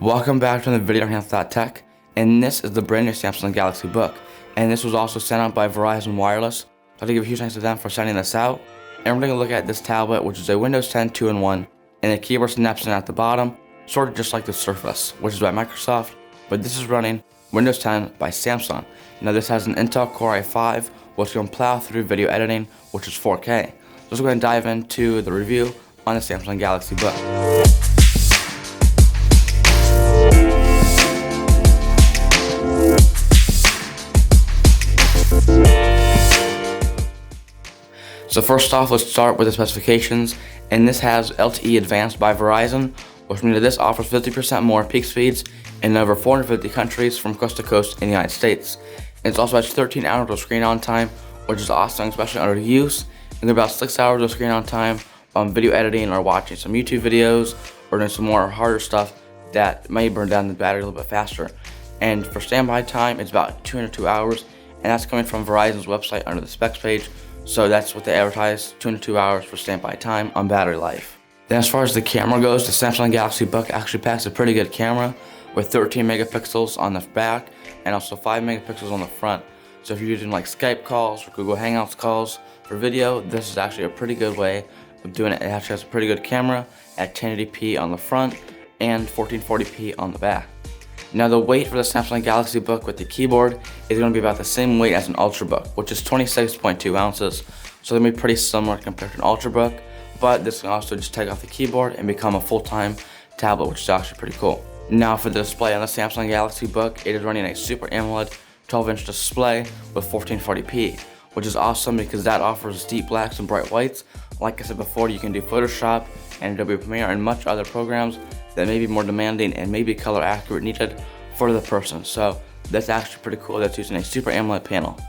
Welcome back to the video on Anth.Tech, and this is the brand new Samsung Galaxy Book, and this was also sent out by Verizon Wireless. I'd like to give a huge thanks to them for sending this out. And we're going to look at this tablet, which is a Windows 10 2-in-1, and the keyboard snaps in at the bottom, sort of just like the Surface, which is by Microsoft, but this is running Windows 10 by Samsung. Now this has an Intel Core i5, which can plow through video editing, which is 4K. So let's go ahead and dive into the review on the Samsung Galaxy Book. So first off, let's start with the specifications, and this has LTE Advanced by Verizon, which means that this offers 50% more peak speeds in over 450 countries from coast to coast in the United States. It also has 13 hours of screen on time, which is awesome, especially under use, and about 6 hours of screen on time on video editing or watching some YouTube videos or doing some more harder stuff that may burn down the battery a little bit faster. And for standby time, it's about 202 hours, and that's coming from Verizon's website under the specs page. So that's what they advertise, 202 hours for standby time on battery life. Then as far as the camera goes, the Samsung Galaxy Book actually packs a pretty good camera with 13 megapixels on the back and also 5 megapixels on the front. So if you're using like Skype calls or Google Hangouts calls for video, this is actually a pretty good way of doing it. It actually has a pretty good camera at 1080p on the front and 1440p on the back. Now the weight for the Samsung Galaxy Book with the keyboard is going to be about the same weight as an Ultrabook, which is 26.2 ounces. So they're going to be pretty similar compared to an Ultrabook, but this can also just take off the keyboard and become a full-time tablet, which is actually pretty cool. Now for the display on the Samsung Galaxy Book, it is running a Super AMOLED 12-inch display with 1440p, which is awesome because that offers deep blacks and bright whites. Like I said before, you can do Photoshop and Adobe Premiere and much other programs that may be more demanding and may be color accurate needed for the person. So that's actually pretty cool. That's using a Super AMOLED panel.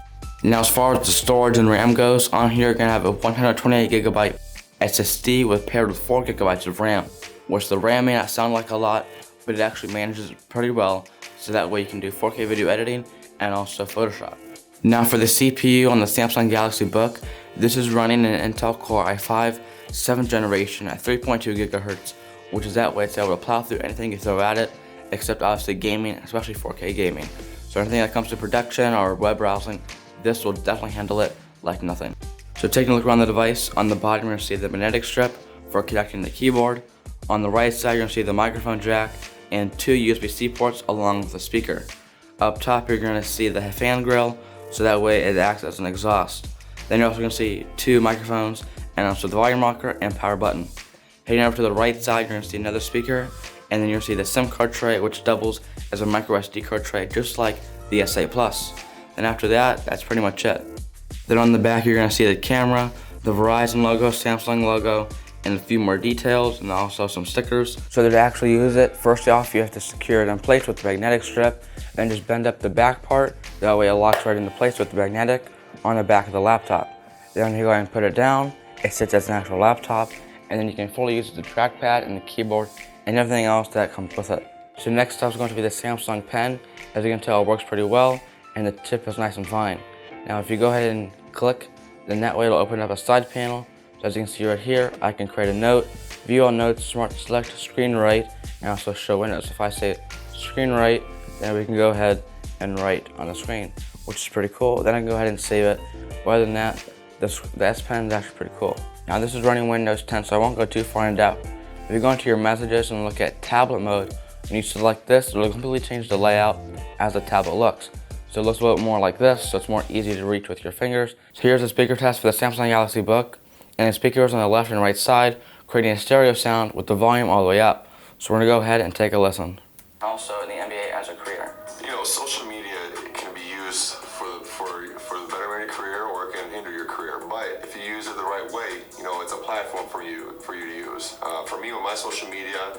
Now as far as the storage and RAM goes, on here you're gonna have a 128GB SSD paired with 4GB of RAM, which the RAM may not sound like a lot, but it actually manages it pretty well. So that way you can do 4K video editing and also Photoshop. Now for the CPU on the Samsung Galaxy Book, this is running an Intel Core i5 7th generation at 3.2 GHz, which is that way it's able to plow through anything you throw at it, except obviously gaming, especially 4K gaming. So anything that comes to production or web browsing, this will definitely handle it like nothing. So taking a look around the device, on the bottom you're going to see the magnetic strip for connecting the keyboard. On the right side you're going to see the microphone jack and 2 USB-C ports along with a speaker. Up top you're going to see the fan grill, so that way it acts as an exhaust. Then you're also going to see 2 microphones and also the volume rocker and power button. Heading over to the right side, you're going to see another speaker, and then you're going to see the SIM card tray, which doubles as a micro SD card tray, just like the S8 Plus. Then after that, that's pretty much it. Then on the back, you're going to see the camera, the Verizon logo, Samsung logo, and a few more details, and also some stickers. So to actually use it, first off, you have to secure it in place with the magnetic strip, and just bend up the back part. That way it locks right into place with the magnetic on the back of the laptop. Then you go ahead and put it down. It sits as an actual laptop, and then you can fully use the trackpad and the keyboard and everything else that comes with it. So next up is going to be the Samsung Pen. As you can tell, it works pretty well, and the tip is nice and fine. Now if you go ahead and click, then that way it'll open up a side panel. So as you can see right here, I can create a note, view all notes, smart select, screen write, and also show windows. If I say screen write, then we can go ahead and write on the screen, which is pretty cool. Then I can go ahead and save it. Other than that, the S Pen is actually pretty cool. Now this is running Windows 10, so I won't go too far in depth. If you go into your messages and look at tablet mode, and you select this, it'll completely change the layout as the tablet looks. So it looks a little more like this, so it's more easy to reach with your fingers. So here's a speaker test for the Samsung Galaxy Book, and the speakers on the left and right side, creating a stereo sound with the volume all the way up. So we're gonna go ahead and take a listen. Also in the NBA as a career. You know, social media can be used for the betterment of your career, or it can hinder your career. But if you use it the right way, you know, it's a platform for you to use. For me, with my social media,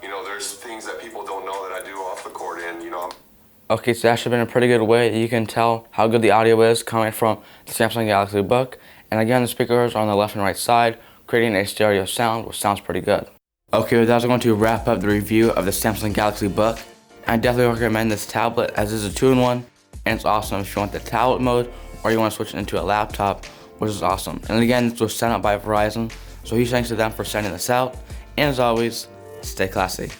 you know, there's things that people don't know that I do off the court, and you know. Okay, so that's actually been a pretty good way that you can tell how good the audio is coming from the Samsung Galaxy Book. And again, the speakers are on the left and right side, creating a stereo sound, which sounds pretty good. Okay, with that, I'm going to wrap up the review of the Samsung Galaxy Book. I definitely recommend this tablet as it's a 2-in-1, and it's awesome if you want the tablet mode or you want to switch it into a laptop, which is awesome. And again, this was sent out by Verizon, so huge thanks to them for sending this out. And as always, stay classy.